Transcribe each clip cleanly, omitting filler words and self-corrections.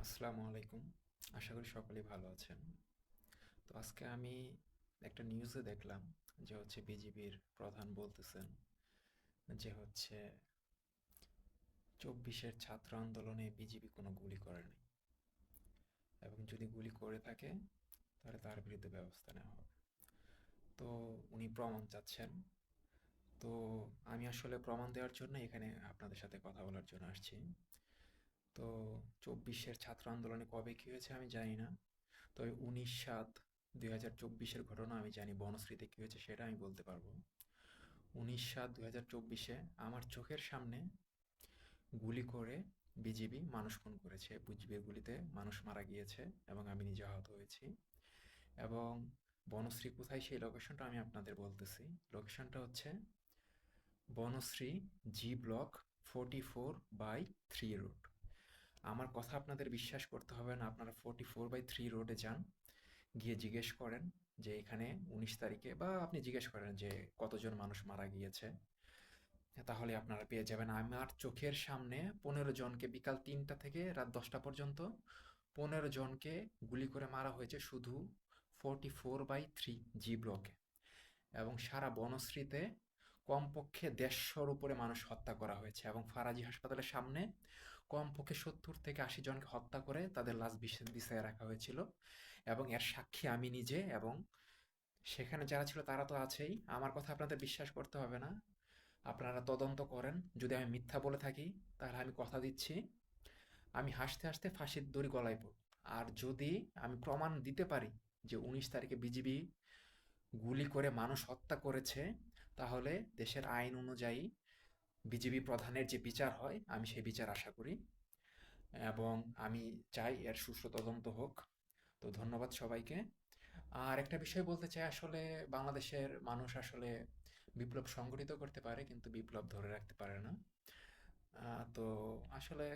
আসসালামু আলাইকুম। আশা করি সকলেই ভালো আছেন। তো আজকে আমি একটা নিউজে দেখলাম যে বিজিবির প্রধান বলতেছেন যে ২৪-এর ছাত্র আন্দোলনে বিজিবি কোনো গুলি করেনি এবং যদি গুলি করে থাকে তাহলে তার বিরুদ্ধে ব্যবস্থা নেওয়া হবে। তো উনি প্রমাণ চাচ্ছেন। তো আমি আসলে প্রমাণ দেওয়ার জন্য এখানে আপনাদের সাথে কথা বলার জন্য আসছি। তো ২৪-এর ছাত্র আন্দোলনে কবে কী হয়েছে আমি জানি না। তবে ১৯/৭/২০২৪-এর ঘটনা আমি জানি, বনশ্রীতে কী হয়েছে সেটা আমি বলতে পারবো। ১৯/৭/২০২৪-এ আমার চোখের সামনে গুলি করে বিজিবি মানুষ খুন করেছে। বিজিবির গুলিতে মানুষ মারা গিয়েছে এবং আমি নিজে আহত হয়েছি। এবং বনশ্রী কোথায় সেই লোকেশনটা আমি আপনাদের বলতেছি। লোকেশনটা হচ্ছে বনশ্রী জি ব্লক 44/3 রোড। আমার কথা আপনাদের বিশ্বাস করতে হবে না, আপনারা 44/3 রোডে যান, গিয়ে জিজ্ঞেস করেন যে এখানে ১৯ তারিখে, বা আপনি জিজ্ঞেস করেন যে কতজন মানুষ মারা গিয়েছে, তাহলে আপনারা পেয়ে যাবেন। আমার চোখের সামনে ১৫ জনকে বিকাল ৩টা থেকে রাত ১০টা পর্যন্ত ১৫ জনকে গুলি করে মারা হয়েছে শুধু 44/3 জি ব্লকে। এবং সারা বনশ্রীতে কমপক্ষে ১৫০-র উপরে মানুষ হত্যা করা হয়েছে এবং ফারাজি হাসপাতালের সামনে কমপক্ষে ৭০ থেকে ৮০ জনকে হত্যা করে তাদের লাশ বিছিয়ে রাখা হয়েছিল। এবং এর সাক্ষী আমি নিজে, এবং সেখানে যারা ছিল তারা তো আছেই। আমার কথা আপনাদের বিশ্বাস করতে হবে না, আপনারা তদন্ত করেন। যদি আমি মিথ্যা বলে থাকি তাহলে আমি কথা দিচ্ছি আমি হাসতে হাসতে ফাঁসির দড়ি গলায় পড়ব। আর যদি আমি প্রমাণ দিতে পারি যে ১৯ তারিখে বিজিবি গুলি করে মানুষ হত্যা করেছে, তাহলে দেশের আইন অনুযায়ী বিজিবি প্রধানের যে বিচার হয় আমি সেই বিচার আশা করি, এবং আমি চাই এর সুষ্ঠু তদন্ত হোক। তো ধন্যবাদ সবাইকে। আর একটা বিষয় বলতে চাই, আসলে বাংলাদেশের মানুষ আসলে বিপ্লব সংগঠিত করতে পারে কিন্তু বিপ্লব ধরে রাখতে পারে না। তো আসলে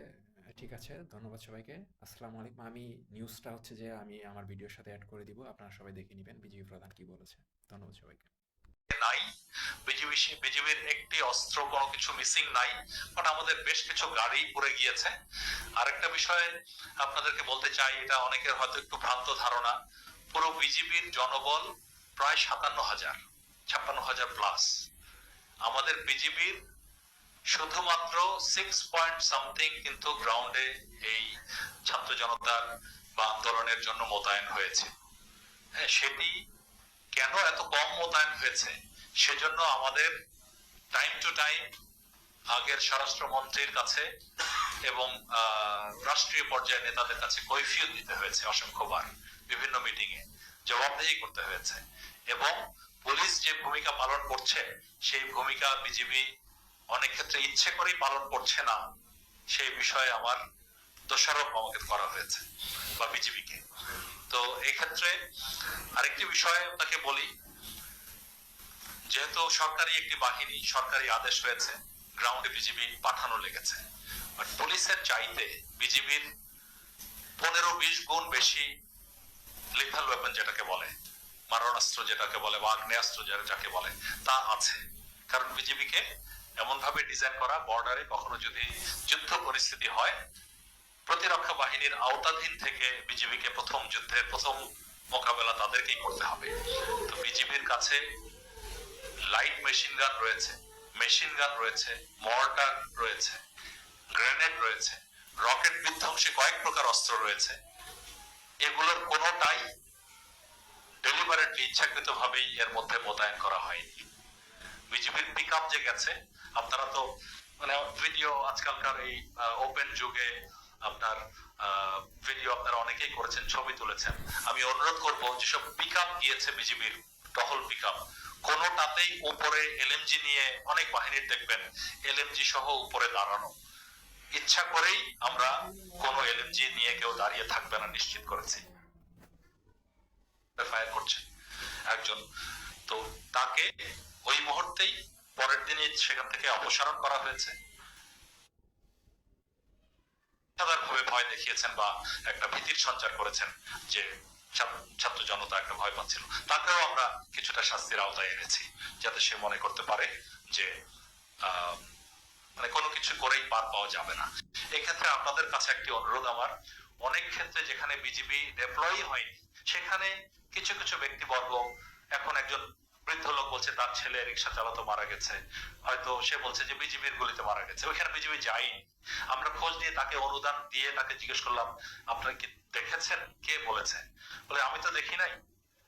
ঠিক আছে, ধন্যবাদ সবাইকে। আসসালামু আলাইকুম। আমি নিউজটা যে আমি আমার ভিডিওর সাথে অ্যাড করে দিব, আপনারা সবাই দেখে নেবেন বিজিবি প্রধান কি বলেছে। ধন্যবাদ সবাইকে। নাই, বিজিবির একটি অস্ত্র কোনো কিছু মিসিং নাই, বাট আমাদের বেশ কিছু গাড়ি পুড়ে গিয়েছে। আরেকটা বিষয় আপনাদেরকে বলতে চাই, এটা অনেকের হয়তো একটু ভ্রান্ত ধারণা। পুরো বিজিবির জনবল প্রায় ৫৭,০০০, ৫৬,০০০ প্লাস। আমাদের বিজিবির শুধুমাত্র 6 পয়েন্ট সামথিং কিন্তু গ্রাউন্ডে এই ছাত্র জনতার বা আন্দোলনের জন্য মোতায়েন হয়েছে। হ্যাঁ, সেটি কেন এত কম মোতায়েন হয়েছে সেজন্য আমাদের টাইম টু টাইম আগের স্বরাষ্ট্রমন্ত্রীর কাছে এবং রাষ্ট্রীয় পর্যায়ের নেতাদের কাছে কৈফিয়ত দিতে হয়েছে অসংখ্যবার, বিভিন্ন মিটিং এ জবাবদিহি করতে হয়েছে। এবং পুলিশ যে ভূমিকা পালন করছে সেই ভূমিকা বিজিবি অনেক ক্ষেত্রে ইচ্ছে করেই পালন করছে না, সেই বিষয়ে আমার দোষারোপ আমাকে করা হয়েছে বা বিজিবিকে। তো এক্ষেত্রে আরেকটি বিষয় আপনাকে বলি, যেহেতু সরকারি একটি বাহিনী, সরকারি আদেশ হয়েছে, গ্রাউন্ডে বিজিবি পাঠানো লেগেছে, বাট পুলিশের চাইতে বিজিবির ১৫-২০ গুণ বেশি লিথাল ওয়েপন যেটাকে বলে, মারণাস্ত্র যেটাকে বলে বা আগ্নেয়াস্ত্র যাকে বলে, তা আছে। কারণ বিজিবিকে এমন ভাবে ডিজাইন করা, বর্ডারে কখনো যদি যুদ্ধ পরিস্থিতি হয়, প্রতিরক্ষা বাহিনীর আওতাধীন থেকে বিজিবিকে প্রথম যুদ্ধের প্রথম মোকাবেলা তাদেরকেই করতে হবে। তো বিজিবির কাছে লাইট মেশিন গান রয়েছে, মেশিন গান রয়েছে, মর্টার রয়েছে, গ্রেনেড রয়েছে, রকেট বিধ্বংসী কয়েক প্রকার অস্ত্র রয়েছে। এগুলোর কোনোটাই ডেলিভারেটলি ইচ্ছাকৃত ভাবেই এর মধ্যে মোতায়েন করা হয়নি। বিজিবির পিক আপ যে গেছে, আপনারা তো মানে ভিডিও আজকালকার এই ওপেন যুগে আপনার ভিডিও আপনারা অনেকেই করেছেন, ছবি তুলেছেন। আমি অনুরোধ করব, যেসব পিক আপ গিয়েছে বিজিবির টহল পিক আপ, কোনোটাতেই উপরে এলএমজি নিয়ে, অনেক বাহিনীর দেখবেন এলএমজি সহ উপরে দাঁড়ানো, ইচ্ছা করেই আমরা কোনো এলএমজি নিয়ে কেউ দাঁড়িয়ে থাকবে না নিশ্চিত করেছি। ফায়ার করছে একজন, তো তাকে ওই মুহূর্তেই পরের দিনই সেখান থেকে অপসারণ করা হয়েছে। সাধারণভাবে ভয় দেখিয়েছেন বা একটা ভীতির সঞ্চার করেছেন, যে ছাত্র জনতা একটা ভয় পাচ্ছিল, তাকেও আমরা কিছুটা শাস্তির আওতায় এনেছি, যাতে সে মনে করতে পারে যে মানে কোনো কিছু করেই পার পাওয়া যাবে না। এক্ষেত্রে আপনাদের কাছে একটি অনুরোধ আমার, অনেক ক্ষেত্রে যেখানে বিজিবি ডেপ্লয় হয়নি সেখানে কিছু কিছু ব্যক্তিবর্গ, এখন একজন বৃদ্ধ লোক বলছে তার ছেলে রিক্সা চালাতো মারা গেছে, হয়তো সে বলছে যে বিজিবির গুলিতে মারা গেছে, ওইখানে বিজিবি যায়নি। আমরা খোঁজ নিয়ে তাকে অনুদান দিয়ে তাকে জিজ্ঞেস করলাম আপনারা কি দেখেছেন, কে বলেছে, বলে আমি তো দেখি নাই,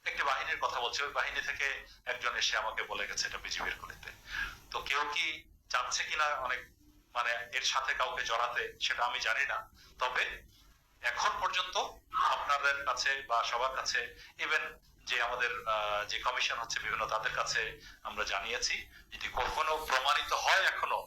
একটি বাহিনীর কথা বলছে, ওই বাহিনী থেকে একজন এসে আমাকে বলে গেছে এটা বিজিবির গুলিতে। তো কেউ কি চাচ্ছে কিনা অনেক মানে এর সাথে কাউকে জড়াতে সেটা আমি জানি না, তবে এখন পর্যন্ত আপনাদের কাছে বা সবার কাছে, ইভেন যে আমাদের যে কমিশন হচ্ছে বিভিন্ন তাদের কাছে আমরা জানিয়েছি, যদি কখনো প্রমাণিত হয় এখনো